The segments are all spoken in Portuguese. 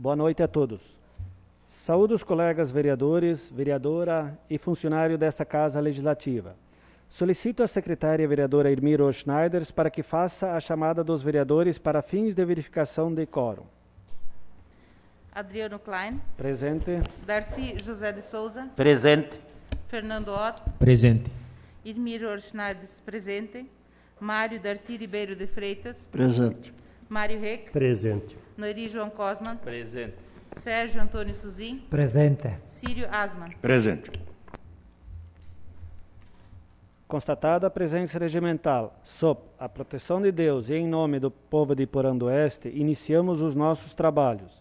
Boa noite a todos. Saúdo os colegas vereadores, vereadora e funcionário desta Casa Legislativa. Solicito à secretária vereadora Irmi Roschneiders para que faça a chamada dos vereadores para fins de verificação de quórum. Adriano Klein. Presente. Darcy José de Souza. Presente. Fernando Otto. Presente. Irmi Roschneiders, presente. Mário Darcy Ribeiro de Freitas. Presente. Mário Reck. Presente. Noiri João Cosman. Presente. Sérgio Antônio Suzin. Presente. Círio Asman. Presente. Constatada a presença regimental, sob a proteção de Deus e em nome do povo de Iporã do Oeste, iniciamos os nossos trabalhos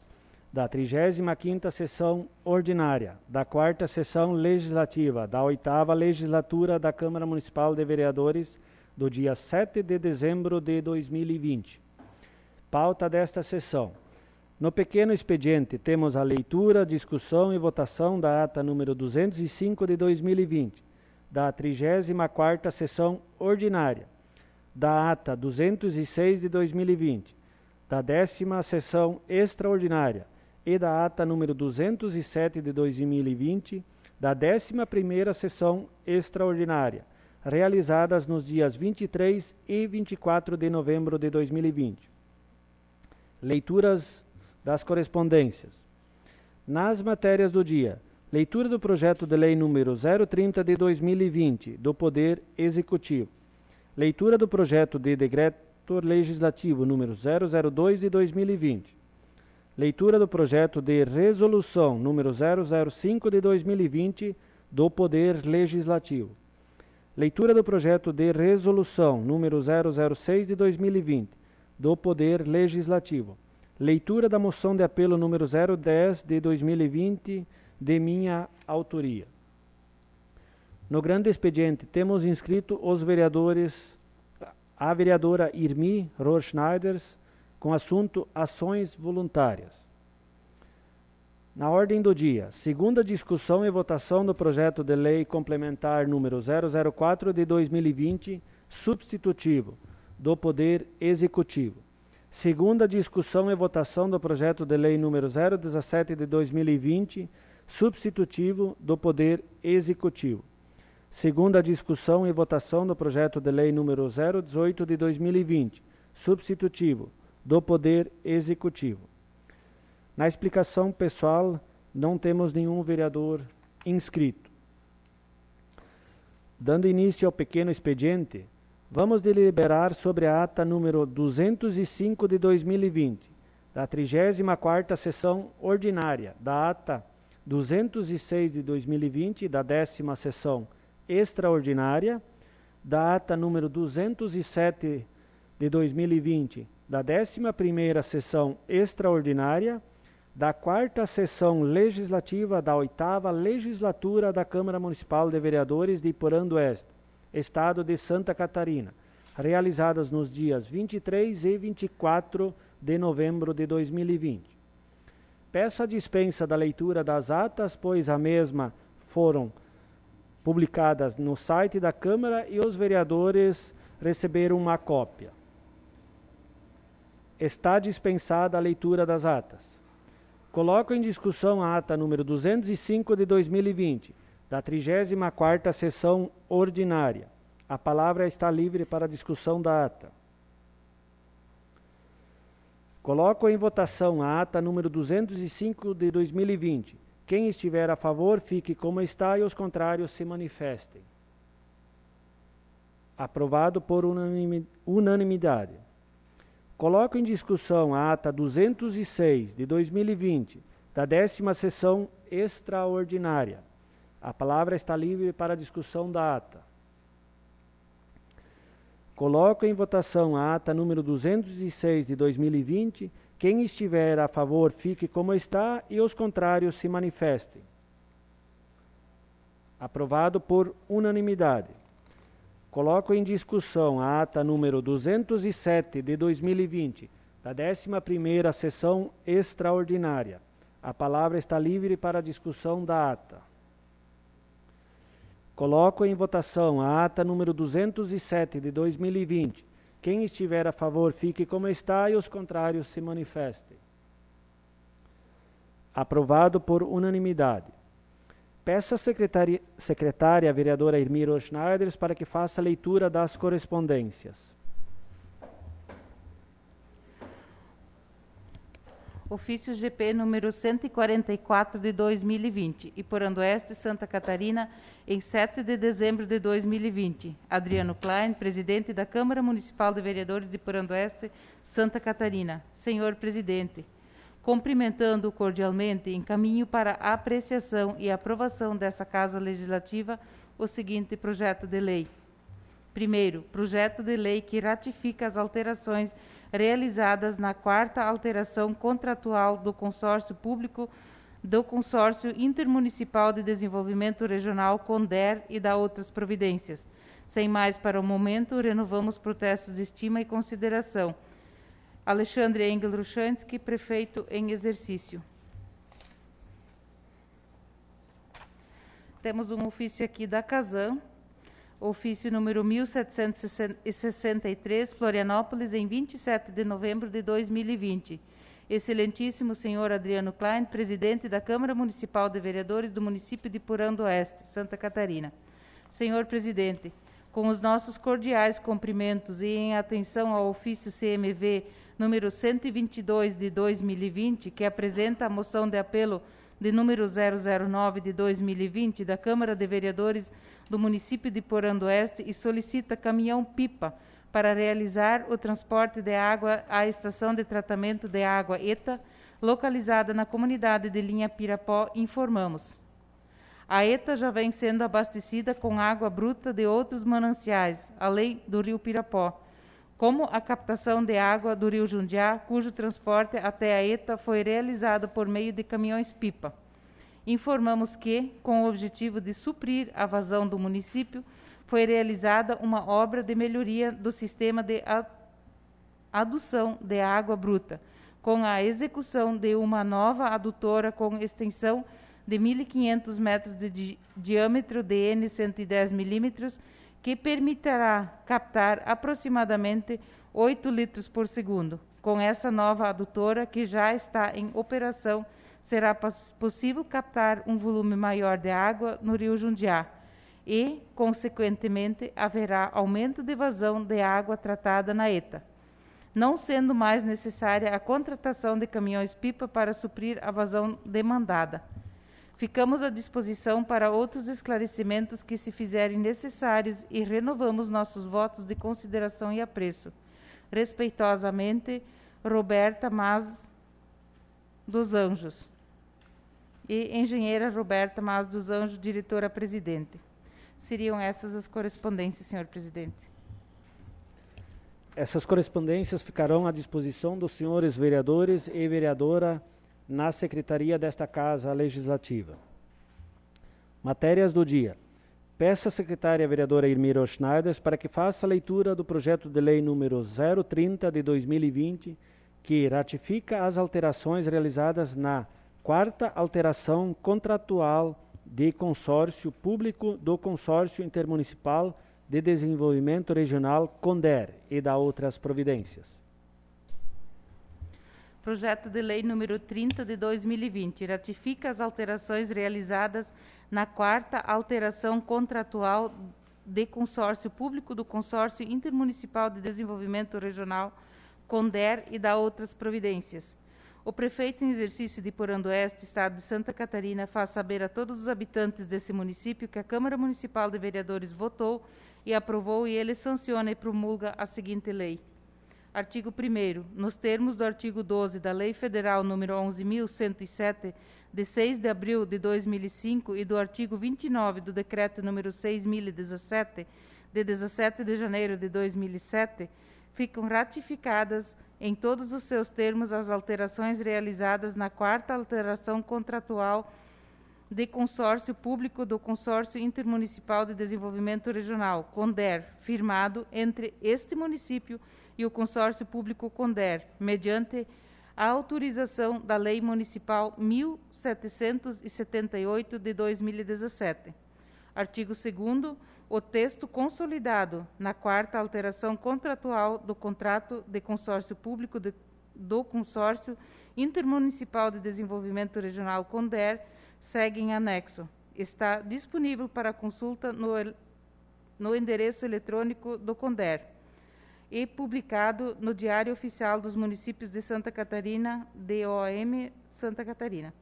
da 35ª Sessão Ordinária, da 4ª Sessão Legislativa, da 8ª Legislatura da Câmara Municipal de Vereadores, do dia 7 de dezembro de 2020. Pauta desta sessão. No pequeno expediente, temos a leitura, discussão e votação da ata número 205 de 2020, da 34ª Sessão Ordinária, da ata 206 de 2020, da 10ª Sessão Extraordinária e da ata número 207 de 2020, da 11ª Sessão Extraordinária, realizadas nos dias 23 e 24 de novembro de 2020. Leituras das correspondências. Nas matérias do dia, leitura do projeto de lei número 030 de 2020, do Poder Executivo. Leitura do projeto de decreto legislativo número 002 de 2020. Leitura do projeto de resolução número 005 de 2020, do Poder Legislativo. Leitura do projeto de resolução número 006 de 2020, do Poder Legislativo. Leitura da moção de apelo número 010 de 2020, de minha autoria. No grande expediente, temos inscrito os vereadores, a vereadora Irmi Roschneiders, com assunto Ações Voluntárias. Na ordem do dia, segunda discussão e votação do projeto de lei complementar número 004 de 2020, substitutivo, do Poder Executivo. Segunda discussão e votação do projeto de lei número 017 de 2020, substitutivo, do Poder Executivo. Segunda discussão e votação do projeto de lei número 018 de 2020, substitutivo, do Poder Executivo. Na explicação pessoal, não temos nenhum vereador inscrito. Dando início ao pequeno expediente, vamos deliberar sobre a ata número 205 de 2020, da 34ª Sessão Ordinária, da ata 206 de 2020, da 10ª Sessão Extraordinária, da ata número 207 de 2020, da 11ª Sessão Extraordinária, da 4ª Sessão Legislativa da 8ª Legislatura da Câmara Municipal de Vereadores de Iporã do Oeste, Estado de Santa Catarina, realizadas nos dias 23 e 24 de novembro de 2020. Peço a dispensa da leitura das atas, pois a mesma foram publicadas no site da Câmara e os vereadores receberam uma cópia. Está dispensada a leitura das atas. Coloco em discussão a ata número 205 de 2020, da 34ª Sessão Ordinária. A palavra está livre para discussão da ata. Coloco em votação a ata número 205 de 2020. Quem estiver a favor, fique como está e os contrários se manifestem. Aprovado por unanimidade. Coloco em discussão a ata 206 de 2020, da 10ª Sessão Extraordinária. A palavra está livre para a discussão da ata. Coloco em votação a ata número 206 de 2020. Quem estiver a favor, fique como está e os contrários se manifestem. Aprovado por unanimidade. Coloco em discussão a ata número 207 de 2020, da 11ª Sessão Extraordinária. A palavra está livre para a discussão da ata. Coloco em votação a ata número 207 de 2020. Quem estiver a favor, fique como está e os contrários se manifestem. Aprovado por unanimidade. Peço à secretária vereadora Irmiro Schneiders para que faça a leitura das correspondências. Ofício GP número 144 de 2020, Iporã-do-Oeste, Santa Catarina, em 7 de dezembro de 2020. Adriano Klein, presidente da Câmara Municipal de Vereadores de Iporã-do-Oeste, Santa Catarina. Senhor presidente, cumprimentando-o cordialmente, encaminho para a apreciação e aprovação dessa Casa Legislativa o seguinte projeto de lei. Primeiro, projeto de lei que ratifica as alterações realizadas na 4ª alteração contratual do consórcio público do Consórcio Intermunicipal de Desenvolvimento Regional CONDER e da outras providências. Sem mais para o momento, renovamos protestos de estima e consideração. Alexandre Engel Ruchansky, prefeito em exercício. Temos um ofício aqui da Casan, ofício número 1763, Florianópolis, em 27 de novembro de 2020. Excelentíssimo senhor Adriano Klein, presidente da Câmara Municipal de Vereadores do município de Iporã-do-Oeste, Santa Catarina. Senhor presidente, com os nossos cordiais cumprimentos e em atenção ao ofício CMV número 122 de 2020, que apresenta a moção de apelo de número 009 de 2020 da Câmara de Vereadores do município de Iporã-do-Oeste e solicita caminhão-pipa para realizar o transporte de água à estação de tratamento de água ETA, localizada na comunidade de Linha Pirapó, informamos. A ETA já vem sendo abastecida com água bruta de outros mananciais, além do rio Pirapó, como a captação de água do rio Jundiá, cujo transporte até a ETA foi realizado por meio de caminhões-pipa. Informamos que, com o objetivo de suprir a vazão do município, foi realizada uma obra de melhoria do sistema de adução de água bruta, com a execução de uma nova adutora com extensão de 1.500 metros de diâmetro de N 110 milímetros, que permitirá captar aproximadamente 8 litros por segundo. Com essa nova adutora, que já está em operação, será possível captar um volume maior de água no rio Jundiá e, consequentemente, haverá aumento de vazão de água tratada na ETA, não sendo mais necessária a contratação de caminhões-pipa para suprir a vazão demandada. Ficamos à disposição para outros esclarecimentos que se fizerem necessários e renovamos nossos votos de consideração e apreço. Respeitosamente, Roberta Mas dos Anjos. E engenheira Roberta Mas dos Anjos, diretora-presidente. Seriam essas as correspondências, senhor presidente. Essas correspondências ficarão à disposição dos senhores vereadores e vereadora na secretaria desta Casa Legislativa. Matérias do dia. Peço à secretária vereadora Irmiro Schneiders para que faça a leitura do projeto de lei número 030 de 2020, que ratifica as alterações realizadas na 4ª alteração contratual de consórcio público do Consórcio Intermunicipal de Desenvolvimento Regional CONDER e da outras providências. Projeto de lei número 30 de 2020 ratifica as alterações realizadas na 4ª alteração contratual de consórcio público do Consórcio Intermunicipal de Desenvolvimento Regional CONDER e da outras providências. O prefeito em exercício de Iporã-do-Oeste, Estado de Santa Catarina, faz saber a todos os habitantes desse município que a Câmara Municipal de Vereadores votou e aprovou, e ele sanciona e promulga a seguinte lei. Artigo 1º. Nos termos do artigo 12 da Lei Federal nº 11.107, de 6 de abril de 2005, e do artigo 29 do Decreto nº 6.017, de 17 de janeiro de 2007, ficam ratificadas em todos os seus termos as alterações realizadas na 4ª alteração contratual de consórcio público do Consórcio Intermunicipal de Desenvolvimento Regional, CONDER, firmado entre este município e o Consórcio Público CONDER, mediante a autorização da Lei Municipal 1778 de 2017. Artigo 2º. O texto consolidado na 4ª alteração contratual do contrato de consórcio público do consórcio Intermunicipal de Desenvolvimento Regional CONDER segue em anexo. Está disponível para consulta no endereço eletrônico do CONDER e publicado no Diário Oficial dos Municípios de Santa Catarina, DOM Santa Catarina.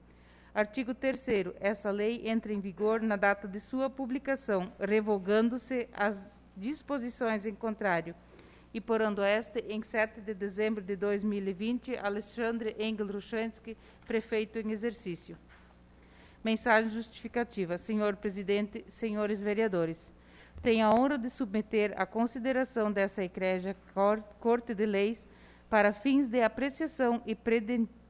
Artigo 3º. Essa lei entra em vigor na data de sua publicação, revogando-se as disposições em contrário. E por oeste, em 7 de dezembro de 2020, Alexandre Engel Ruchensky, prefeito em exercício. Mensagem justificativa. Senhor Presidente, senhores vereadores, tenho a honra de submeter à consideração dessa egrégia Corte de Leis, para fins de apreciação e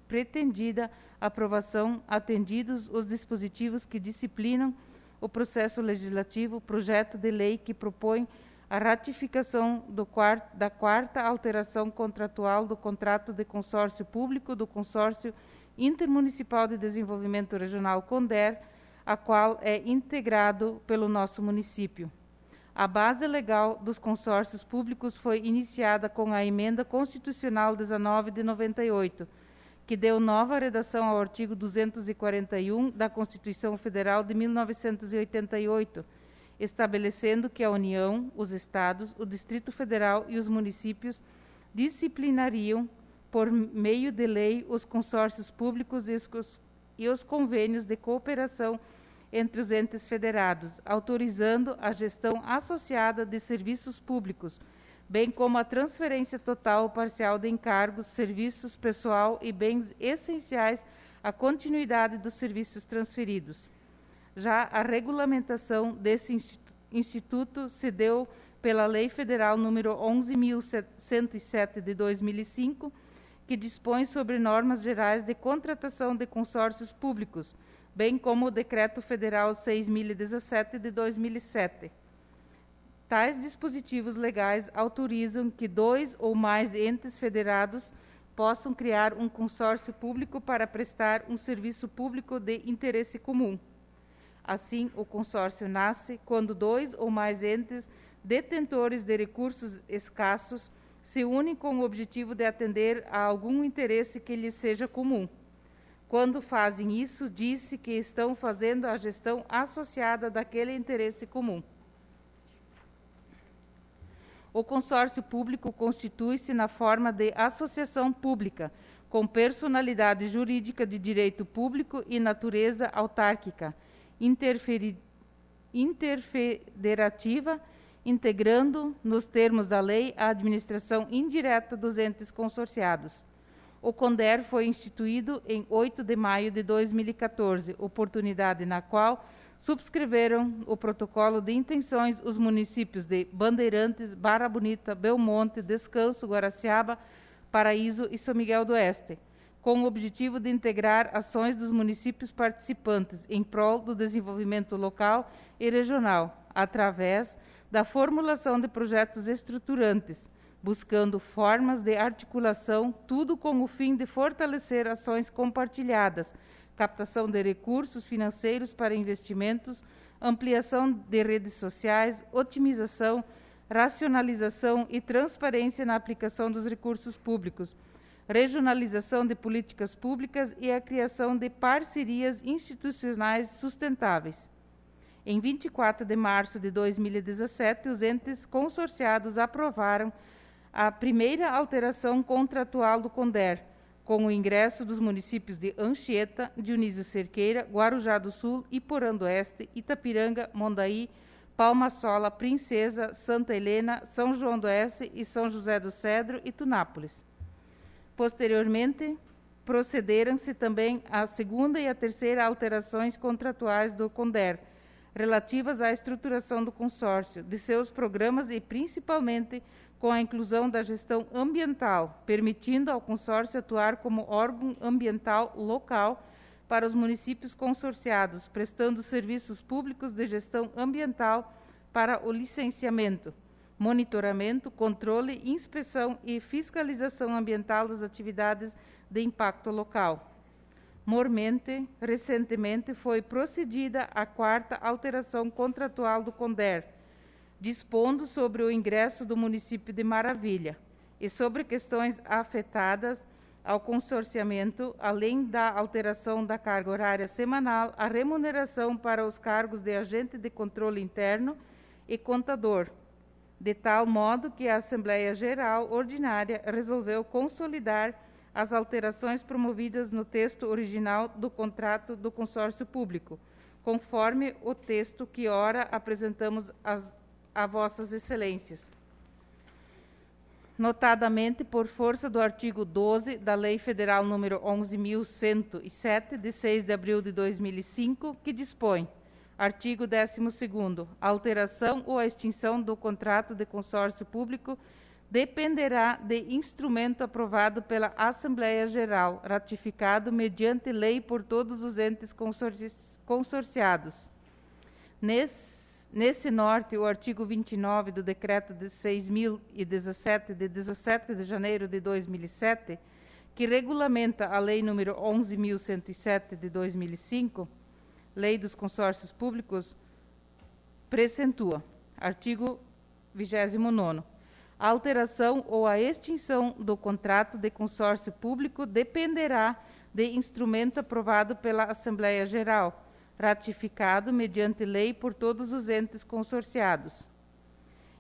pretendida aprovação, atendidos os dispositivos que disciplinam o processo legislativo, projeto de lei que propõe a ratificação da quarta alteração contratual do contrato de consórcio público do Consórcio Intermunicipal de Desenvolvimento Regional CONDER, a qual é integrado pelo nosso município. A base legal dos consórcios públicos foi iniciada com a Emenda Constitucional 19 de 98, que deu nova redação ao artigo 241 da Constituição Federal de 1988, estabelecendo que a União, os Estados, o Distrito Federal e os municípios disciplinariam, por meio de lei, os consórcios públicos e os convênios de cooperação entre os entes federados, autorizando a gestão associada de serviços públicos, bem como a transferência total ou parcial de encargos, serviços, pessoal e bens essenciais à continuidade dos serviços transferidos. Já a regulamentação desse instituto se deu pela Lei Federal número 11.107 de 2005, que dispõe sobre normas gerais de contratação de consórcios públicos, bem como o Decreto Federal 6.017 de 2007. Tais dispositivos legais autorizam que 2 ou mais entes federados possam criar um consórcio público para prestar um serviço público de interesse comum. Assim, o consórcio nasce quando 2 ou mais entes detentores de recursos escassos se unem com o objetivo de atender a algum interesse que lhes seja comum. Quando fazem isso, diz-se que estão fazendo a gestão associada daquele interesse comum. O consórcio público constitui-se na forma de associação pública, com personalidade jurídica de direito público e natureza autárquica, interfederativa, integrando, nos termos da lei, a administração indireta dos entes consorciados. O CONDER foi instituído em 8 de maio de 2014, oportunidade na qual subscreveram o protocolo de intenções os municípios de Bandeirantes, Barra Bonita, Belmonte, Descanso, Guaraciaba, Paraíso e São Miguel do Oeste, com o objetivo de integrar ações dos municípios participantes em prol do desenvolvimento local e regional, através da formulação de projetos estruturantes, buscando formas de articulação, tudo com o fim de fortalecer ações compartilhadas, captação de recursos financeiros para investimentos, ampliação de redes sociais, otimização, racionalização e transparência na aplicação dos recursos públicos, regionalização de políticas públicas e a criação de parcerias institucionais sustentáveis. Em 24 de março de 2017, os entes consorciados aprovaram a primeira alteração contratual do CONDER, com o ingresso dos municípios de Anchieta, Dionísio Cerqueira, Guarujá do Sul, Iporã do Oeste, Itapiranga, Mondaí, Palma Sola, Princesa, Santa Helena, São João do Oeste e São José do Cedro e Tunápolis. Posteriormente, procederam-se também a segunda e a terceira alterações contratuais do CONDER, relativas à estruturação do consórcio, de seus programas e, principalmente, com a inclusão da gestão ambiental, permitindo ao consórcio atuar como órgão ambiental local para os municípios consorciados, prestando serviços públicos de gestão ambiental para o licenciamento, monitoramento, controle, inspeção e fiscalização ambiental das atividades de impacto local. Recentemente foi procedida a quarta alteração contratual do CONDER, dispondo sobre o ingresso do município de Maravilha e sobre questões afetadas ao consorciamento, além da alteração da carga horária semanal, a remuneração para os cargos de agente de controle interno e contador, de tal modo que a Assembleia Geral Ordinária resolveu consolidar as alterações promovidas no texto original do contrato do consórcio público, conforme o texto que ora apresentamos a vossas excelências. Notadamente, por força do artigo 12 da Lei Federal número 11.107, de 6 de abril de 2005, que dispõe: artigo 12º, a alteração ou a extinção do contrato de consórcio público dependerá de instrumento aprovado pela Assembleia Geral, ratificado mediante lei por todos os entes consorciados. Nesse norte, o artigo 29 do Decreto de 6.017, de 17 de janeiro de 2007, que regulamenta a Lei nº 11.107, de 2005, Lei dos Consórcios Públicos, precentua. Artigo 29º. A alteração ou a extinção do contrato de consórcio público dependerá de instrumento aprovado pela Assembleia Geral, ratificado mediante lei por todos os entes consorciados.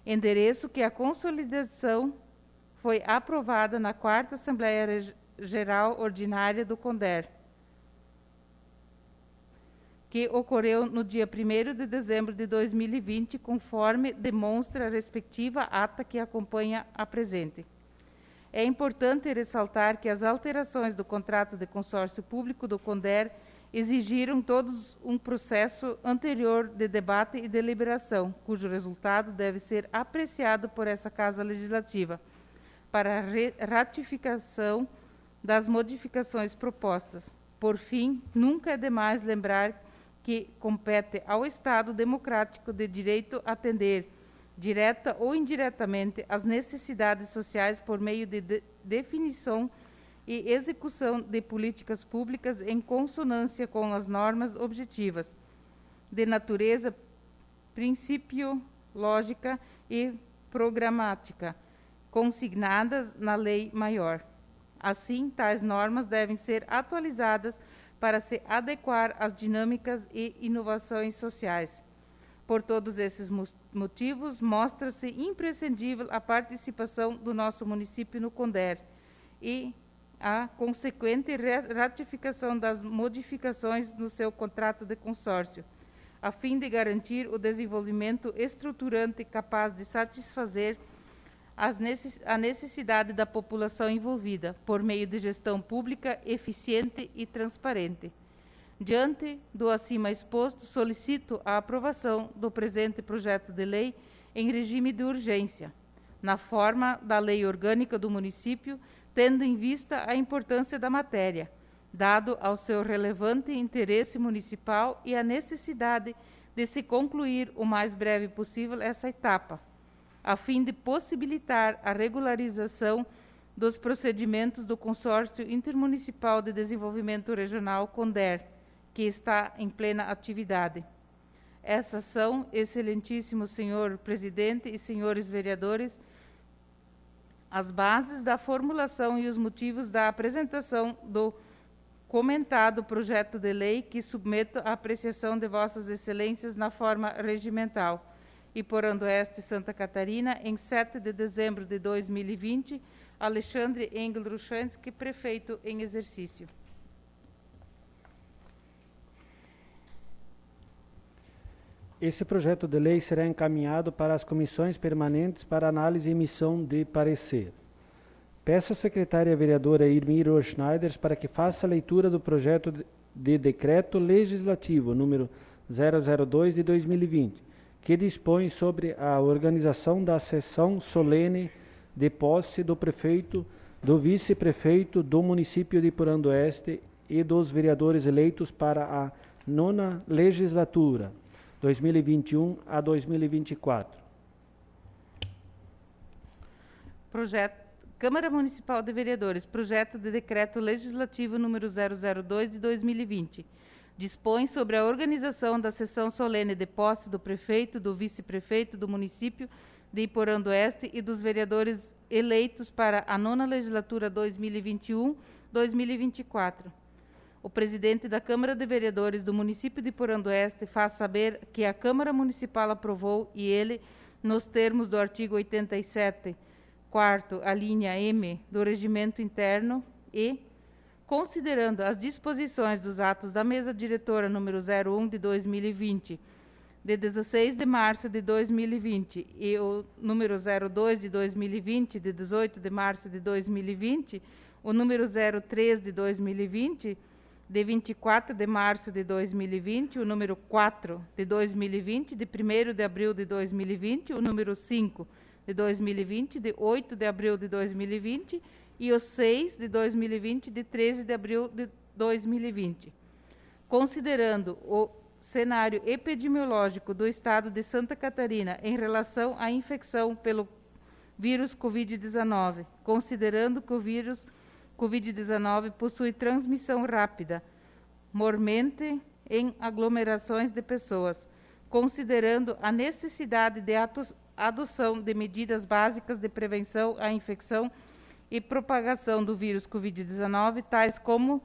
Endereço que a consolidação foi aprovada na 4ª Assembleia Geral Ordinária do CONDER, que ocorreu no dia 1º de dezembro de 2020, conforme demonstra a respectiva ata que acompanha a presente. É importante ressaltar que as alterações do contrato de consórcio público do CONDER exigiram todos um processo anterior de debate e deliberação, cujo resultado deve ser apreciado por essa Casa Legislativa, para a ratificação das modificações propostas. Por fim, nunca é demais lembrar que compete ao Estado democrático de direito atender, direta ou indiretamente, às necessidades sociais por meio de definição e execução de políticas públicas em consonância com as normas objetivas, de natureza principiológica e programática, consignadas na lei maior. Assim, tais normas devem ser atualizadas para se adequar às dinâmicas e inovações sociais. Por todos esses motivos, mostra-se imprescindível a participação do nosso município no CONDER e a consequente ratificação das modificações no seu contrato de consórcio, a fim de garantir o desenvolvimento estruturante capaz de satisfazer a necessidade da população envolvida, por meio de gestão pública eficiente e transparente. Diante do acima exposto, solicito a aprovação do presente projeto de lei em regime de urgência, na forma da Lei Orgânica do Município, tendo em vista a importância da matéria, dado ao seu relevante interesse municipal e a necessidade de se concluir o mais breve possível essa etapa, a fim de possibilitar a regularização dos procedimentos do Consórcio Intermunicipal de Desenvolvimento Regional, CONDER, que está em plena atividade. Essas são, excelentíssimo senhor presidente e senhores vereadores, as bases da formulação e os motivos da apresentação do comentado projeto de lei que submeto à apreciação de vossas excelências na forma regimental. E por Oeste, Santa Catarina, em 7 de dezembro de 2020, Alexandre Engel Ruchansky, prefeito em exercício. Esse projeto de lei será encaminhado para as comissões permanentes para análise e emissão de parecer. Peço à secretária vereadora Irmir Schneider para que faça a leitura do projeto de decreto legislativo número 002 de 2020, que dispõe sobre a organização da sessão solene de posse do prefeito, do vice-prefeito do município de Oeste e dos vereadores eleitos para a 9ª legislatura, 2021 a 2024. Câmara Municipal de Vereadores, projeto de decreto legislativo número 002 de 2020. Dispõe sobre a organização da sessão solene de posse do prefeito, do vice-prefeito do município de Oeste e dos vereadores eleitos para a 9ª legislatura 2021-2024. O presidente da Câmara de Vereadores do município de Porão do Oeste faz saber que a Câmara Municipal aprovou e ele, nos termos do artigo 87, quarto, a linha M do Regimento Interno e, considerando as disposições dos atos da Mesa Diretora número 01 de 2020, de 16 de março de 2020 e o número 02 de 2020, de 18 de março de 2020, o número 03 de 2020, de 24 de março de 2020, o número 4 de 2020, de 1º de abril de 2020, o número 5 de 2020, de 8 de abril de 2020 e o 6 de 2020, de 13 de abril de 2020. Considerando o cenário epidemiológico do estado de Santa Catarina em relação à infecção pelo vírus Covid-19, considerando que o vírus Covid-19 possui transmissão rápida, mormente em aglomerações de pessoas, considerando a necessidade de adoção de medidas básicas de prevenção à infecção e propagação do vírus Covid-19, tais como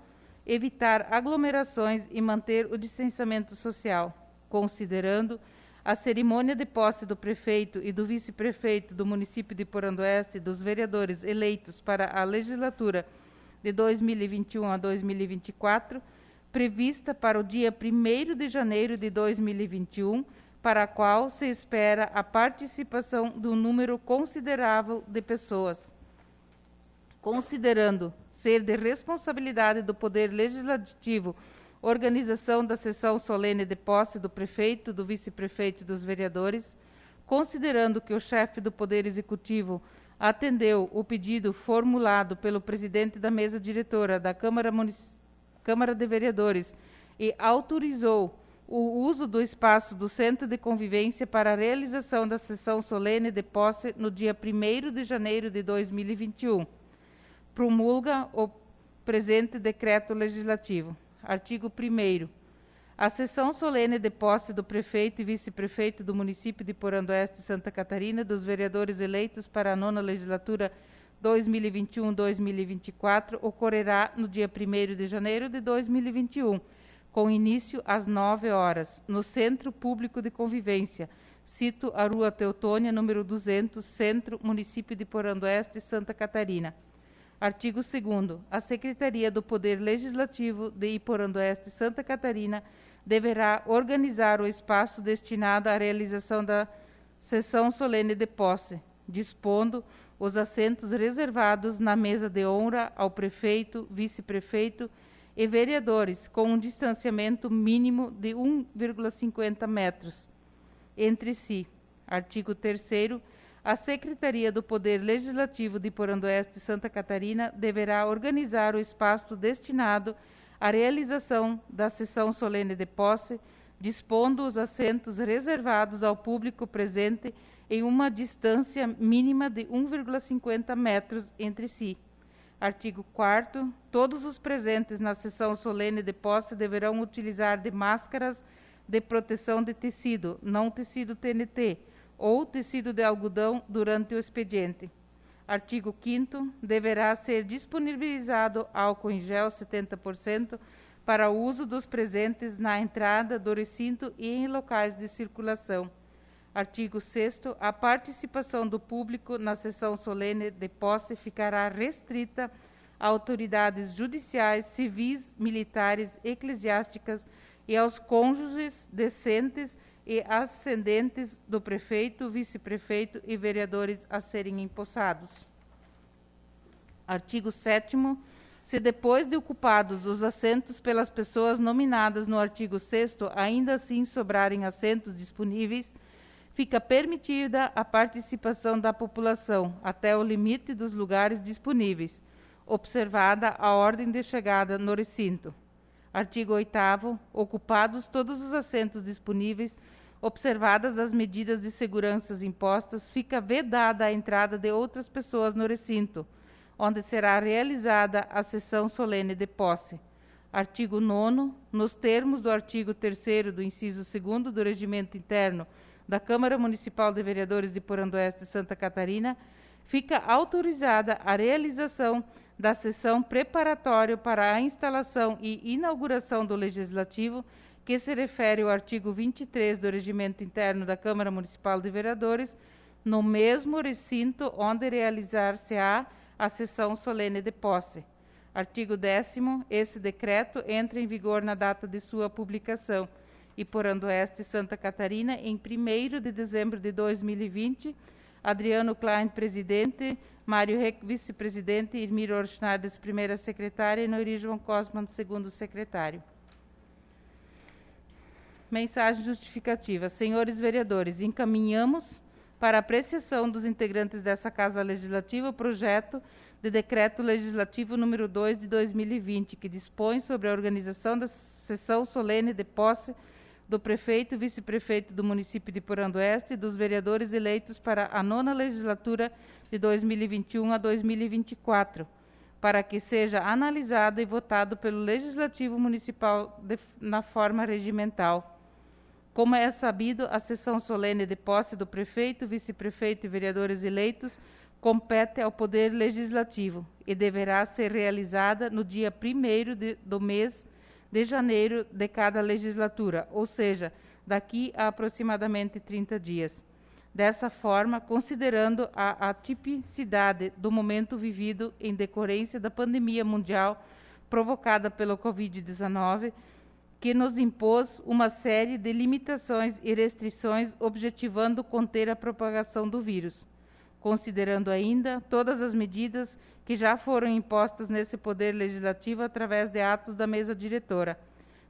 evitar aglomerações e manter o distanciamento social, considerando a cerimônia de posse do prefeito e do vice-prefeito do município de Porão do Oeste e dos vereadores eleitos para a legislatura de 2021 a 2024, prevista para o dia 1º de janeiro de 2021, para a qual se espera a participação de um número considerável de pessoas. Considerando ser de responsabilidade do Poder Legislativo organização da sessão solene de posse do prefeito, do vice-prefeito e dos vereadores, considerando que o chefe do Poder Executivo atendeu o pedido formulado pelo presidente da mesa diretora da Câmara de Vereadores e autorizou o uso do espaço do Centro de Convivência para a realização da sessão solene de posse no dia 1º de janeiro de 2021. Promulga o presente decreto legislativo. Artigo 1º. A sessão solene de posse do prefeito e vice-prefeito do município de Porão do Oeste, Santa Catarina, dos vereadores eleitos para a 9ª legislatura 2021-2024, ocorrerá no dia 1º de janeiro de 2021, com início às 9 horas, no Centro Público de Convivência, sito a Rua Teutônia, número 200, Centro, município de Porão do Oeste, Santa Catarina. Artigo 2º. A Secretaria do Poder Legislativo de Iporã do Oeste, Santa Catarina, deverá organizar o espaço destinado à realização da sessão solene de posse, dispondo os assentos reservados na mesa de honra ao prefeito, vice-prefeito e vereadores, com um distanciamento mínimo de 1,50 metros entre si. Artigo 3º. A Secretaria do Poder Legislativo de Porão do Oeste, Santa Catarina, deverá organizar o espaço destinado à realização da sessão solene de posse, dispondo os assentos reservados ao público presente em uma distância mínima de 1,50 metros entre si. Artigo 4º. Todos os presentes na sessão solene de posse deverão utilizar de máscaras de proteção de tecido, não tecido TNT, ou tecido de algodão durante o expediente. Artigo 5º. Deverá ser disponibilizado álcool em gel 70% para o uso dos presentes na entrada do recinto e em locais de circulação. Artigo 6º. A participação do público na sessão solene de posse ficará restrita a autoridades judiciais, civis, militares, eclesiásticas e aos cônjuges decentes e ascendentes do prefeito, vice-prefeito e vereadores a serem empossados. Artigo 7º. Se depois de ocupados os assentos pelas pessoas nominadas no artigo 6º, ainda assim sobrarem assentos disponíveis, fica permitida a participação da população até o limite dos lugares disponíveis, observada a ordem de chegada no recinto. Artigo 8º. Ocupados todos os assentos disponíveis, observadas as medidas de segurança impostas, fica vedada a entrada de outras pessoas no recinto, onde será realizada a sessão solene de posse. Artigo 9º. Nos termos do artigo 3º do inciso 2º do Regimento Interno da Câmara Municipal de Vereadores de Porão do Oeste, Santa Catarina, fica autorizada a realização da sessão preparatória para a instalação e inauguração do Legislativo, que se refere ao artigo 23 do Regimento Interno da Câmara Municipal de Vereadores, no mesmo recinto onde realizar-se-á a sessão solene de posse. Artigo 10º. Esse decreto entra em vigor na data de sua publicação e porando Oeste, Santa Catarina, em 1º de dezembro de 2020, Adriano Klein, presidente, Mário Reck, vice-presidente, Irmir Orschneider, primeira secretária, e Noiri João Cosman, segundo secretário. Mensagem justificativa. Senhores vereadores, encaminhamos para apreciação dos integrantes dessa Casa Legislativa o projeto de Decreto Legislativo número 2 de 2020, que dispõe sobre a organização da sessão solene de posse do prefeito e vice-prefeito do município de Porão do Oeste e dos vereadores eleitos para a 9ª legislatura de 2021 a 2024, para que seja analisado e votado pelo Legislativo Municipal na forma regimental. Como é sabido, a sessão solene de posse do prefeito, vice-prefeito e vereadores eleitos compete ao Poder Legislativo e deverá ser realizada no dia 1º do mês de janeiro de cada legislatura, ou seja, daqui a aproximadamente 30 dias. Dessa forma, considerando a atipicidade do momento vivido em decorrência da pandemia mundial provocada pelo Covid-19, que nos impôs uma série de limitações e restrições objetivando conter a propagação do vírus, considerando ainda todas as medidas que já foram impostas nesse Poder Legislativo através de atos da mesa diretora,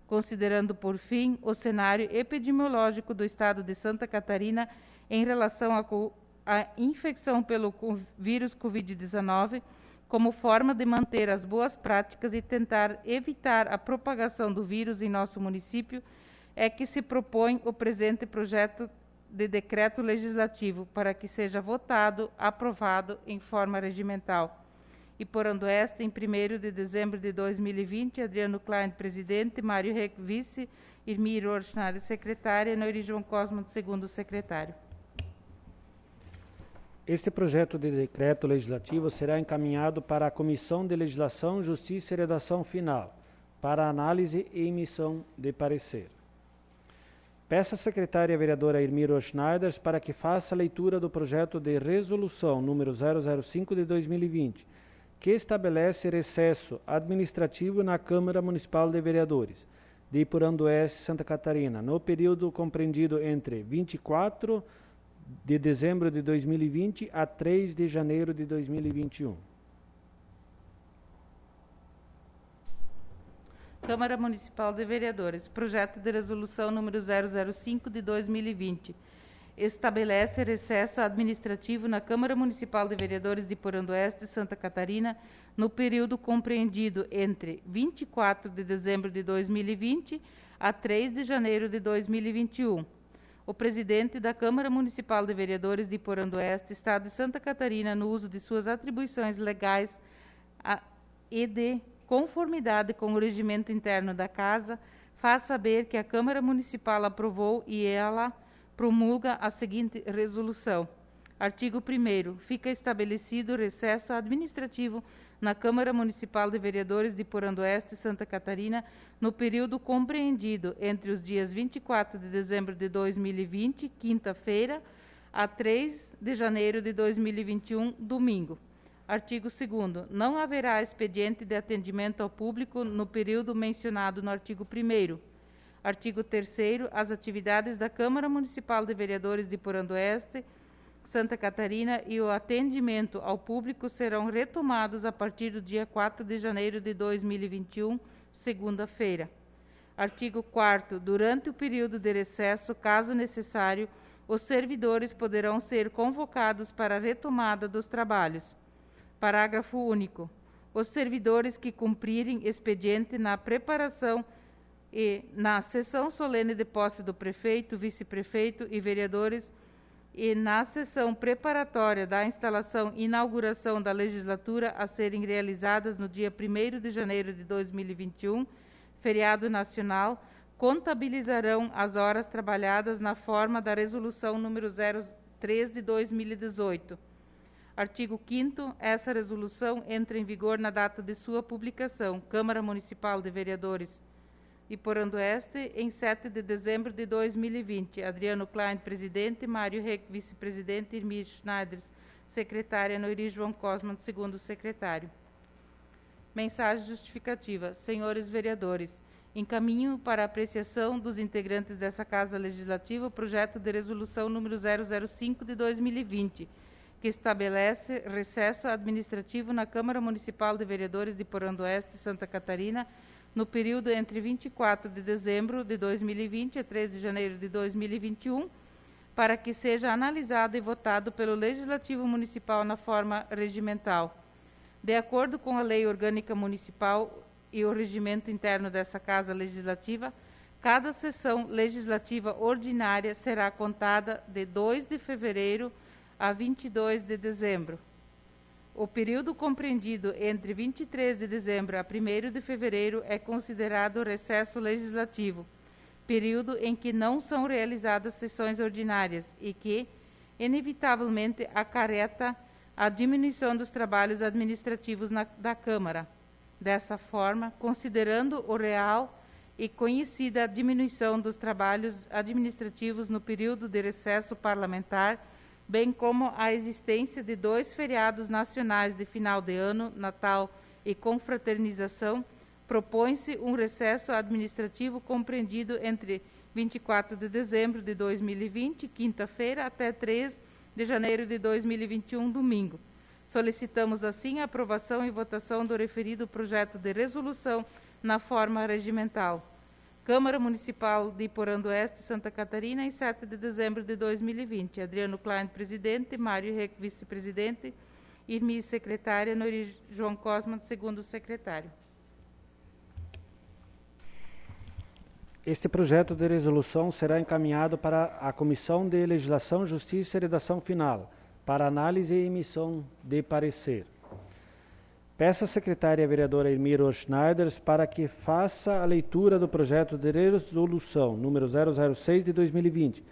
considerando, por fim, o cenário epidemiológico do Estado de Santa Catarina em relação à infecção pelo vírus Covid-19, como forma de manter as boas práticas e tentar evitar a propagação do vírus em nosso município, é que se propõe o presente projeto de decreto legislativo para que seja votado, aprovado em forma regimental. E porando esta, em 1º de dezembro de 2020, Adriano Klein, presidente, Mário Reck, vice, Irmir Orschneider, secretária, e Noiri João Cosman, segundo secretário. Este projeto de decreto legislativo será encaminhado para a Comissão de Legislação, Justiça e Redação Final, para análise e emissão de parecer. Peço à secretária vereadora Irmir Orschneider para que faça a leitura do projeto de resolução número 005 de 2020, que estabelece recesso administrativo na Câmara Municipal de Vereadores de Porão do Oeste, Santa Catarina, no período compreendido entre 24 de dezembro de 2020 a 3 de janeiro de 2021. Câmara Municipal de Vereadores. Projeto de resolução número 005 de 2020. Estabelece recesso administrativo na Câmara Municipal de Vereadores de Porão do Oeste, Santa Catarina, no período compreendido entre 24 de dezembro de 2020 a 3 de janeiro de 2021. O presidente da Câmara Municipal de Vereadores de Porão do Oeste, Estado de Santa Catarina, no uso de suas atribuições legais e de conformidade com o regimento interno da Casa, faz saber que a Câmara Municipal aprovou e ela promulga a seguinte resolução. Artigo 1º. Fica estabelecido recesso administrativo na Câmara Municipal de Vereadores de Porão do Oeste, Santa Catarina, no período compreendido entre os dias 24 de dezembro de 2020, quinta-feira, a 3 de janeiro de 2021, domingo. Artigo 2º. Não haverá expediente de atendimento ao público no período mencionado no artigo 1º. Artigo 3º. As atividades da Câmara Municipal de Vereadores de Porão do Oeste, Santa Catarina e o atendimento ao público serão retomados a partir do dia 4 de janeiro de 2021, segunda-feira. Artigo 4º. Durante o período de recesso, caso necessário, os servidores poderão ser convocados para a retomada dos trabalhos. Parágrafo único. Os servidores que cumprirem expediente na preparação e na sessão solene de posse do prefeito, vice-prefeito e vereadores e na sessão preparatória da instalação e inauguração da legislatura a serem realizadas no dia 1º de janeiro de 2021, feriado nacional, contabilizarão as horas trabalhadas na forma da resolução número 03 de 2018. Artigo 5º. Essa resolução entra em vigor na data de sua publicação. Câmara Municipal de Vereadores de Porã do Oeste, em 7 de dezembro de 2020. Adriano Klein, presidente. Mário Reck, vice-presidente. Irmir Schneider, secretária. Noiri João Cosman, segundo secretário. Mensagem justificativa. Senhores vereadores, encaminho para apreciação dos integrantes dessa Casa Legislativa o projeto de resolução número 005 de 2020, que estabelece recesso administrativo na Câmara Municipal de Vereadores de Porã do Oeste, Santa Catarina, no período entre 24 de dezembro de 2020 e 3 de janeiro de 2021, para que seja analisado e votado pelo Legislativo Municipal na forma regimental. De acordo com a Lei Orgânica Municipal e o regimento interno dessa Casa Legislativa, cada sessão legislativa ordinária será contada de 2 de fevereiro a 22 de dezembro. O período compreendido entre 23 de dezembro a 1º de fevereiro é considerado recesso legislativo, período em que não são realizadas sessões ordinárias e que, inevitavelmente, acarreta a diminuição dos trabalhos administrativos da Câmara. Dessa forma, considerando o real e conhecida diminuição dos trabalhos administrativos no período de recesso parlamentar, bem como a existência de 2 feriados nacionais de final de ano, Natal e Confraternização, propõe-se um recesso administrativo compreendido entre 24 de dezembro de 2020, quinta-feira, até 3 de janeiro de 2021, domingo. Solicitamos, assim, a aprovação e votação do referido projeto de resolução na forma regimental. Câmara Municipal de Porã do Oeste, Santa Catarina, em 7 de dezembro de 2020. Adriano Klein, presidente. Mário Reck, vice-presidente. Irmi, secretária. Noiri João Cosman, segundo secretário. Este projeto de resolução será encaminhado para a Comissão de Legislação, Justiça e Redação Final, para análise e emissão de parecer. Peço à secretária vereadora Irmir Schneider para que faça a leitura do projeto de resolução número 006 de 2020,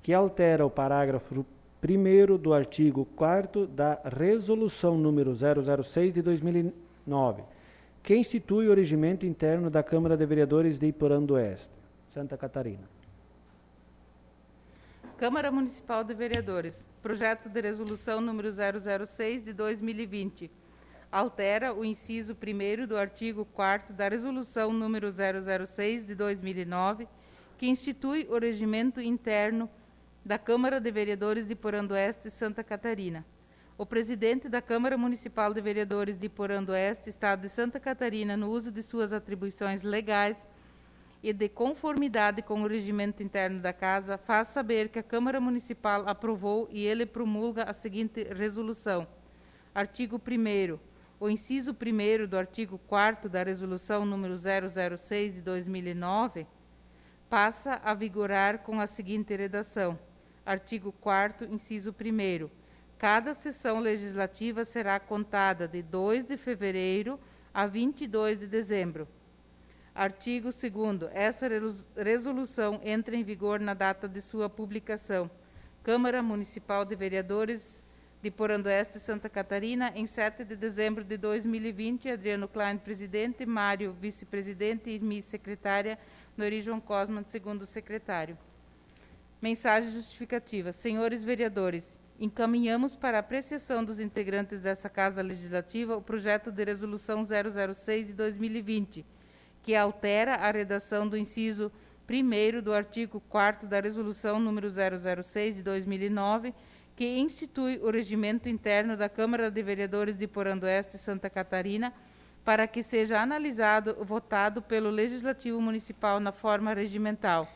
que altera o parágrafo 1º do artigo 4º da resolução número 006 de 2009, que institui o regimento interno da Câmara de Vereadores de Porã do Oeste, Santa Catarina. Câmara Municipal de Vereadores. Projeto de resolução número 006 de 2020. Altera o inciso 1º do artigo 4º da resolução número 006 de 2009, que institui o regimento interno da Câmara de Vereadores de Porã do Oeste, Santa Catarina. O presidente da Câmara Municipal de Vereadores de Porã do Oeste, Estado de Santa Catarina, no uso de suas atribuições legais e de conformidade com o regimento interno da Casa, faz saber que a Câmara Municipal aprovou e ele promulga a seguinte resolução. Artigo 1º. O inciso 1º do artigo 4º da resolução número 006 de 2009 passa a vigorar com a seguinte redação. Artigo 4º, inciso 1º. Cada sessão legislativa será contada de 2 de fevereiro a 22 de dezembro. Artigo 2º. Essa resolução entra em vigor na data de sua publicação. Câmara Municipal de Vereadores de Porã do Oeste, Santa Catarina, em 7 de dezembro de 2020. Adriano Klein, presidente. Mário, vice-presidente. Irmi, secretária. Noiri João Cosman, segundo secretário. Mensagem justificativa. Senhores vereadores, encaminhamos para apreciação dos integrantes dessa Casa Legislativa o projeto de resolução 006 de 2020, que altera a redação do inciso 1º do artigo 4º da resolução número 006 de 2009, que institui o regimento interno da Câmara de Vereadores de Porã do Oeste, Santa Catarina, para que seja analisado e votado pelo Legislativo Municipal na forma regimental.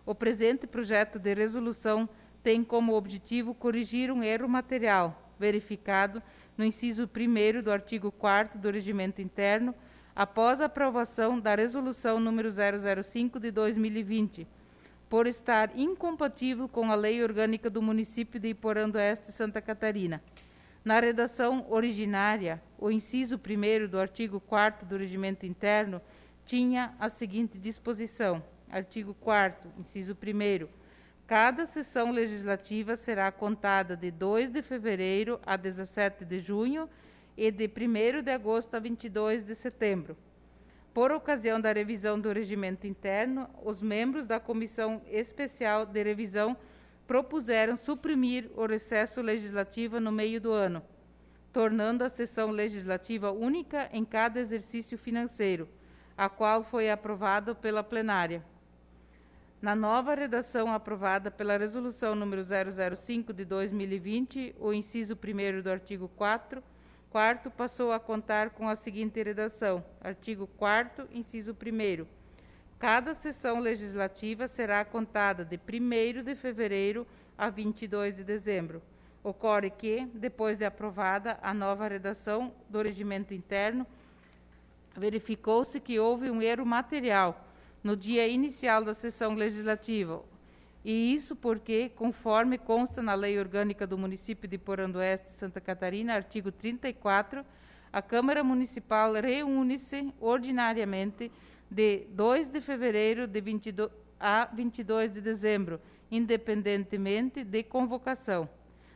O presente projeto de resolução tem como objetivo corrigir um erro material verificado no inciso 1º do artigo 4º do regimento interno, após a aprovação da resolução número 005 de 2020, por estar incompatível com a Lei Orgânica do Município de Porã do Oeste, Santa Catarina. Na redação originária, o inciso 1º do artigo 4º do regimento interno tinha a seguinte disposição. Artigo 4º, inciso 1º. Cada sessão legislativa será contada de 2 de fevereiro a 17 de junho e de 1º de agosto a 22 de setembro. Por ocasião da revisão do regimento interno, os membros da Comissão Especial de Revisão propuseram suprimir o recesso legislativo no meio do ano, tornando a sessão legislativa única em cada exercício financeiro, a qual foi aprovada pela plenária. Na nova redação aprovada pela Resolução número 005 de 2020, o inciso 1º do artigo 4º passou a contar com a seguinte redação: artigo 4º, inciso 1º. Cada sessão legislativa será contada de 1º de fevereiro a 22 de dezembro. Ocorre que, depois de aprovada a nova redação do regimento interno, verificou-se que houve um erro material no dia inicial da sessão legislativa, e isso porque, conforme consta na Lei Orgânica do Município de Porã do Oeste, Santa Catarina, artigo 34, a Câmara Municipal reúne-se ordinariamente de 2 de fevereiro a 22 de dezembro, independentemente de convocação.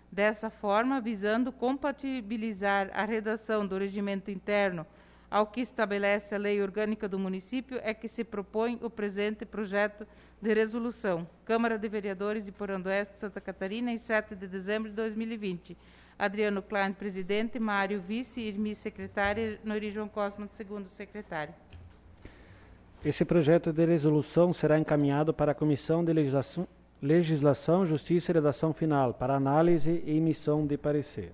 Dessa forma, visando compatibilizar a redação do regimento interno ao que estabelece a Lei Orgânica do Município, é que se propõe o presente projeto de resolução. Câmara de Vereadores de Porã do Oeste, Santa Catarina, em 7 de dezembro de 2020. Adriano Klein, presidente; Mário, vice; Irmi, secretária; Nori João Cosma, segundo secretário. Esse projeto de resolução será encaminhado para a Comissão de Legislação, Justiça e Redação Final, para análise e emissão de parecer.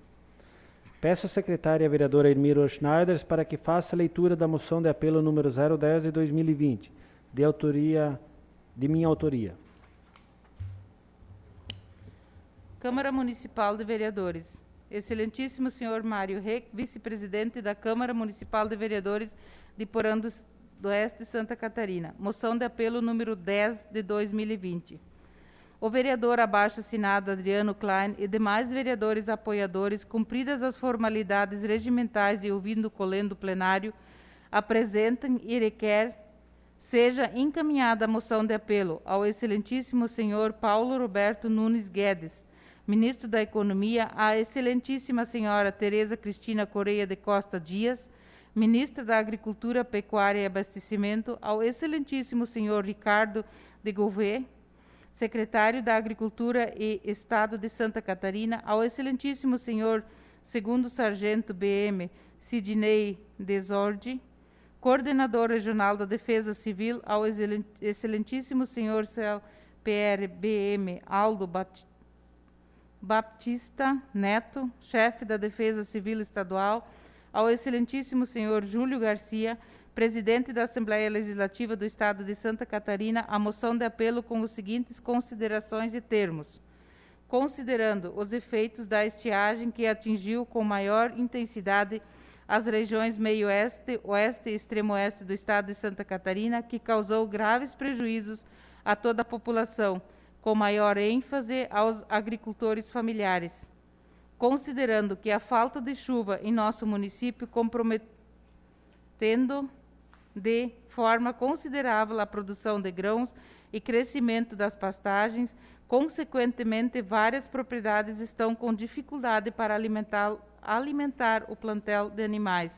Peço à secretária vereadora Irmiro Schneiders para que faça a leitura da moção de apelo número 010 de 2020, de minha autoria. Câmara Municipal de Vereadores. Excelentíssimo senhor Mário Reck, vice-presidente da Câmara Municipal de Vereadores de Porã do Oeste, Santa Catarina. Moção de apelo número 10 de 2020. O vereador abaixo assinado Adriano Klein e demais vereadores apoiadores, cumpridas as formalidades regimentais e ouvindo o colendo plenário, apresentam e requer seja encaminhada a moção de apelo ao excelentíssimo senhor Paulo Roberto Nunes Guedes, ministro da Economia, à excelentíssima senhora Tereza Cristina Correia de Costa Dias, ministra da Agricultura, Pecuária e Abastecimento, ao excelentíssimo senhor Ricardo de Gouveia, secretário da Agricultura e Estado de Santa Catarina, ao excelentíssimo senhor segundo sargento BM Sidney Desordi, coordenador regional da Defesa Civil, ao excelentíssimo senhor CLPR BM Aldo Baptista Neto, chefe da Defesa Civil Estadual, ao excelentíssimo senhor Júlio Garcia, presidente da Assembleia Legislativa do Estado de Santa Catarina, a moção de apelo com os seguintes considerações e termos. Considerando os efeitos da estiagem que atingiu com maior intensidade as regiões meio-oeste, oeste e extremo-oeste do Estado de Santa Catarina, que causou graves prejuízos a toda a população, com maior ênfase aos agricultores familiares. Considerando que a falta de chuva em nosso município comprometendo de forma considerável a produção de grãos e crescimento das pastagens, consequentemente, várias propriedades estão com dificuldade para alimentar o plantel de animais.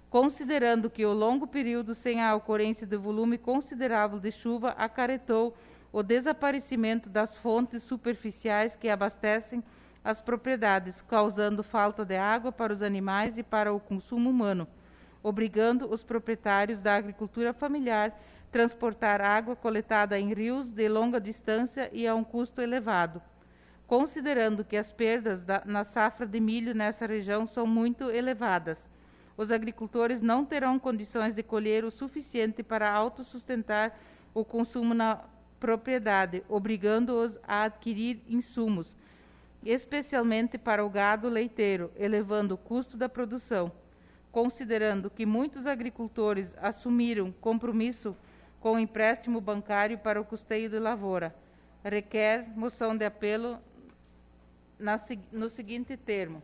Considerando que o longo período sem a ocorrência de volume considerável de chuva acarretou o desaparecimento das fontes superficiais que abastecem as propriedades, causando falta de água para os animais e para o consumo humano, obrigando os proprietários da agricultura familiar a transportar água coletada em rios de longa distância e a um custo elevado. Considerando que as perdas na safra de milho nessa região são muito elevadas, os agricultores não terão condições de colher o suficiente para autossustentar o consumo na propriedade, obrigando-os a adquirir insumos, especialmente para o gado leiteiro, elevando o custo da produção. Considerando que muitos agricultores assumiram compromisso com o empréstimo bancário para o custeio de lavoura, requer moção de apelo no seguinte termo.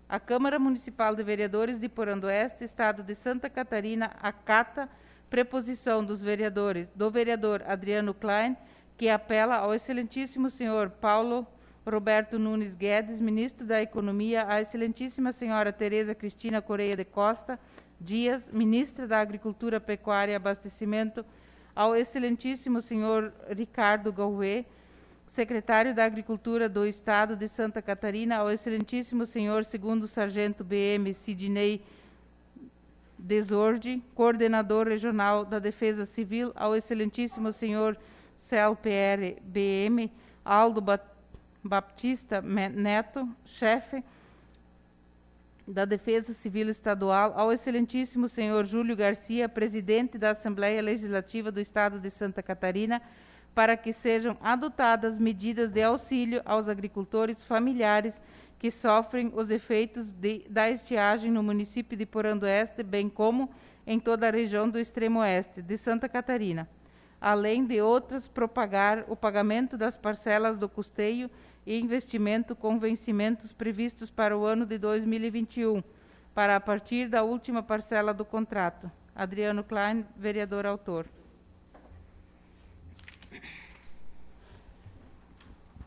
A Câmara Municipal de Vereadores de Porã do Oeste, Estado de Santa Catarina, acata preposição do vereador Adriano Klein, que apela ao excelentíssimo senhor Paulo Roberto Nunes Guedes, ministro da Economia, à excelentíssima senhora Tereza Cristina Correia de Costa Dias, ministra da Agricultura, Pecuária e Abastecimento, ao excelentíssimo senhor Ricardo Gouveia, secretário da Agricultura do Estado de Santa Catarina, ao excelentíssimo senhor segundo sargento BM Sidney Desordi, coordenador regional da Defesa Civil, ao excelentíssimo senhor CLPR BM Aldo Baptista Neto, chefe da Defesa Civil Estadual, ao excelentíssimo senhor Júlio Garcia, presidente da Assembleia Legislativa do Estado de Santa Catarina, para que sejam adotadas medidas de auxílio aos agricultores familiares que sofrem os efeitos da estiagem no município de Porão do Oeste, bem como em toda a região do extremo oeste de Santa Catarina, além de outras, propagar o pagamento das parcelas do custeio e investimento com vencimentos previstos para o ano de 2021, para a partir da última parcela do contrato. Adriano Klein, vereador autor.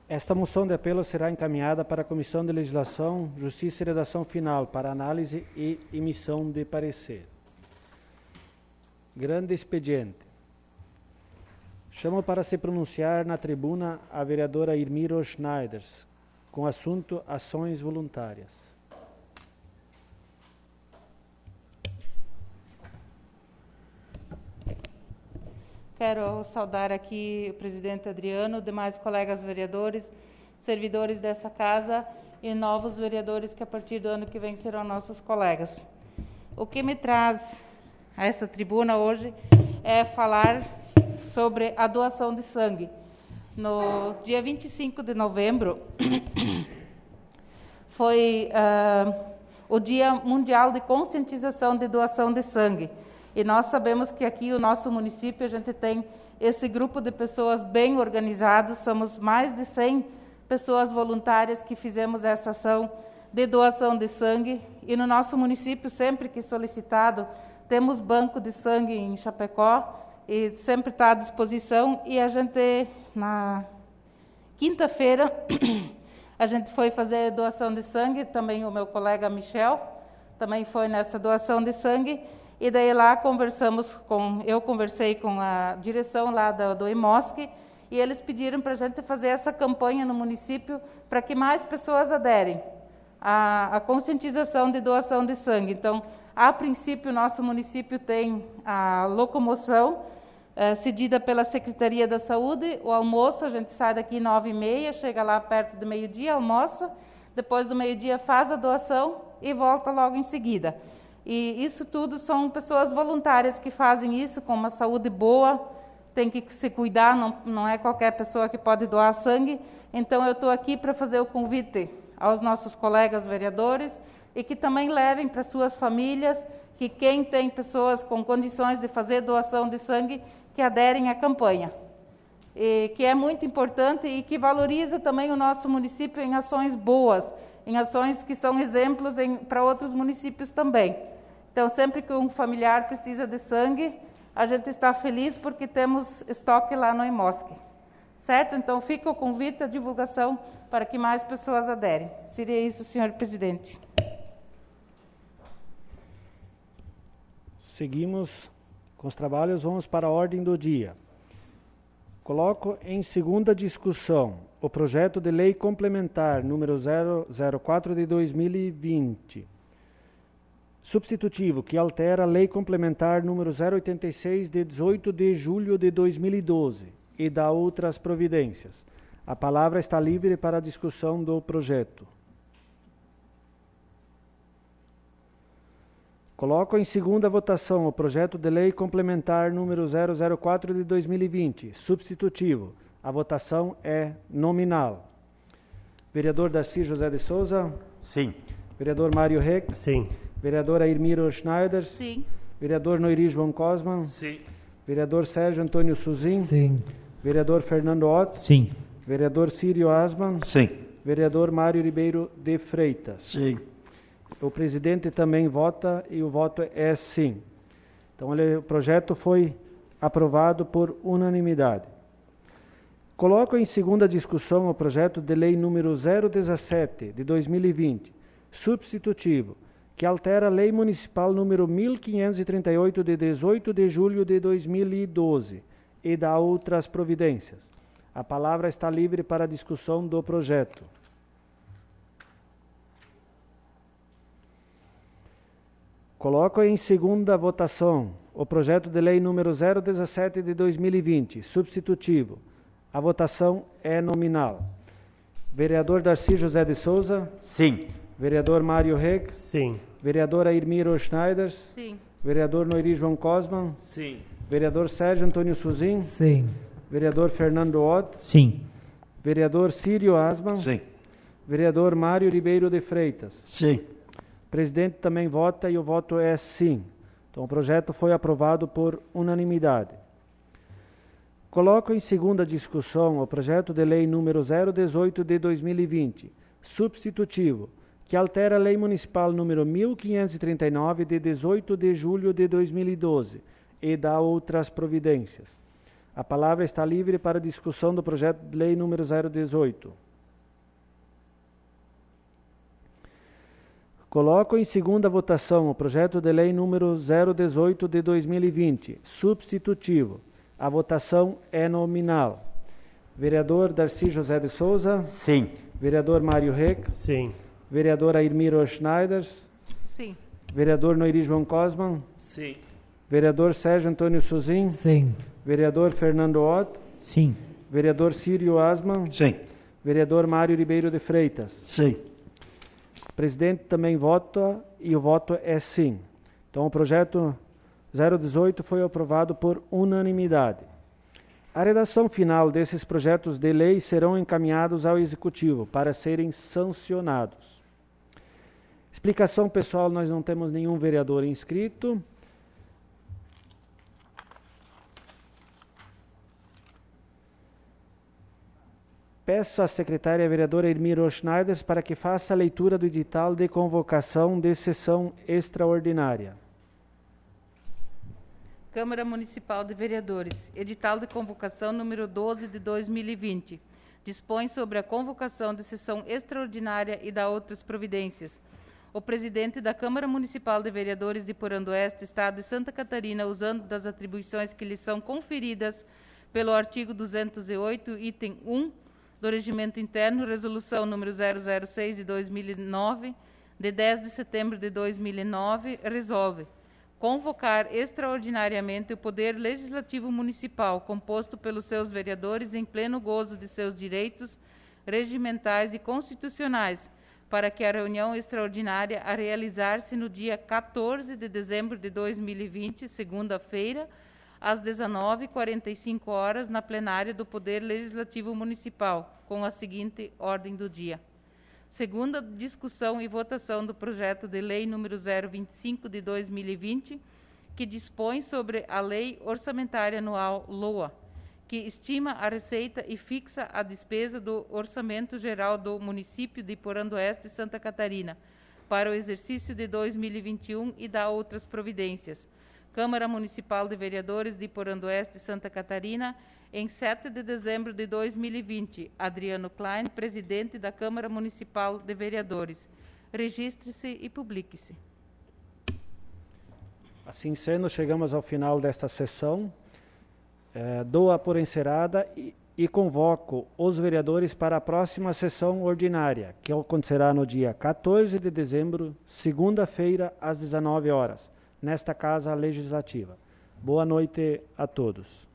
Esta moção de apelo será encaminhada para a Comissão de Legislação, Justiça e Redação Final, para análise e emissão de parecer. Grande expediente. Chamo para se pronunciar na tribuna a vereadora Irmiro Schneiders, com assunto Ações Voluntárias. Quero saudar aqui o presidente Adriano, demais colegas vereadores, servidores dessa casa e novos vereadores que a partir do ano que vem serão nossos colegas. O que me traz a essa tribuna hoje é falar sobre a doação de sangue. No dia 25 de novembro foi o Dia Mundial de Conscientização de Doação de Sangue. E nós sabemos que aqui o nosso município a gente tem esse grupo de pessoas bem organizados, somos mais de 100 pessoas voluntárias que fizemos essa ação de doação de sangue. E no nosso município, sempre que solicitado, temos banco de sangue em Chapecó e sempre está à disposição. E a gente, na quinta-feira, a gente foi fazer doação de sangue, também o meu colega Michel também foi nessa doação de sangue. E daí lá eu conversei com a direção lá do IMOSC e eles pediram para a gente fazer essa campanha no município para que mais pessoas aderem à conscientização de doação de sangue. Então, a princípio, o nosso município tem a locomoção cedida pela Secretaria da Saúde, o almoço, a gente sai daqui 9h30, chega lá perto do meio-dia, almoça, depois do meio-dia faz a doação e volta logo em seguida. E isso tudo são pessoas voluntárias que fazem isso com uma saúde boa, tem que se cuidar, não é qualquer pessoa que pode doar sangue. Então, eu estou aqui para fazer o convite aos nossos colegas vereadores e que também levem para suas famílias, que quem tem pessoas com condições de fazer doação de sangue, que aderem à campanha. E que é muito importante e que valoriza também o nosso município em ações boas, em ações que são exemplos para outros municípios também. Então, sempre que um familiar precisa de sangue, a gente está feliz porque temos estoque lá no IMOSC. Certo? Então, fica o convite, a divulgação, para que mais pessoas aderem. Seria isso, senhor presidente. Seguimos com os trabalhos, vamos para a ordem do dia. Coloco em segunda discussão o projeto de lei complementar número 004 de 2020, substitutivo, que altera a lei complementar número 086 de 18 de julho de 2012 e dá outras providências. A palavra está livre para a discussão do projeto. Coloco em segunda votação o projeto de lei complementar número 004 de 2020, substitutivo. A votação é nominal. Vereador Darcy José de Souza? Sim. Vereador Mário Reck? Sim. Vereadora Irmiro Schneiders? Sim. Vereador Noiri João Cosman? Sim. Vereador Sérgio Antônio Suzin? Sim. Vereador Fernando Ott? Sim. Vereador Círio Asman? Sim. Vereador Mário Ribeiro de Freitas? Sim. O presidente também vota e o voto é sim. Então, o projeto foi aprovado por unanimidade. Coloco em segunda discussão o projeto de lei número 017, de 2020, substitutivo, que altera a lei municipal número 1538, de 18 de julho de 2012, e dá outras providências. A palavra está livre para a discussão do projeto. Coloco em segunda votação o projeto de lei número 017 de 2020, substitutivo. A votação é nominal. Vereador Darcy José de Souza? Sim. Vereador Mário Reg? Sim. Vereadora Irmiro Schneiders? Sim. Vereador Noiri João Cosman? Sim. Vereador Sérgio Antônio Suzin? Sim. Vereador Fernando Ott? Sim. Vereador Círio Asman? Sim. Vereador Mário Ribeiro de Freitas? Sim. O presidente também vota e o voto é sim. Então o projeto foi aprovado por unanimidade. Coloco em segunda discussão o projeto de lei número 018 de 2020, substitutivo, que altera a lei municipal número 1539 de 18 de julho de 2012 e dá outras providências. A palavra está livre para discussão do projeto de lei número 018. Coloco em segunda votação o projeto de lei número 018 de 2020, substitutivo. A votação é nominal. Vereador Darcy José de Souza? Sim. Vereador Mário Reg? Sim. Vereadora Irmiro Schneiders? Sim. Vereador Noiri João Cosman? Sim. Vereador Sérgio Antônio Suzin? Sim. Vereador Fernando Ott? Sim. Vereador Círio Asman? Sim. Vereador Mário Ribeiro de Freitas? Sim. O presidente também vota e o voto é sim. Então o projeto 018 foi aprovado por unanimidade. A redação final desses projetos de lei serão encaminhados ao Executivo para serem sancionados. Explicação pessoal, nós não temos nenhum vereador inscrito. Peço à secretária vereadora Irmiro Schneiders para que faça a leitura do edital de convocação de sessão extraordinária. Câmara Municipal de Vereadores, edital de convocação número 12 de 2020, dispõe sobre a convocação de sessão extraordinária e dá outras providências. O presidente da Câmara Municipal de Vereadores de Porã do Oeste, Estado de Santa Catarina, usando das atribuições que lhe são conferidas pelo artigo 208, item 1 do Regimento Interno, resolução número 006 de 2009, de 10 de setembro de 2009, resolve convocar extraordinariamente o Poder Legislativo Municipal, composto pelos seus vereadores em pleno gozo de seus direitos regimentais e constitucionais, para que a reunião extraordinária a realizar-se no dia 14 de dezembro de 2020, segunda-feira, às 19h45, na plenária do Poder Legislativo Municipal, com a seguinte ordem do dia. Segunda discussão e votação do projeto de lei número 025 de 2020, que dispõe sobre a Lei Orçamentária Anual LOA, que estima a receita e fixa a despesa do Orçamento Geral do município de Porã do Oeste, Santa Catarina, para o exercício de 2021 e dá outras providências. Câmara Municipal de Vereadores de Porã do Oeste, Santa Catarina, em 7 de dezembro de 2020, Adriano Klein, presidente da Câmara Municipal de Vereadores. Registre-se e publique-se. Assim sendo, chegamos ao final desta sessão. Dou-a por encerrada e convoco os vereadores para a próxima sessão ordinária, que acontecerá no dia 14 de dezembro, segunda-feira, às 19 horas, nesta Casa Legislativa. Boa noite a todos.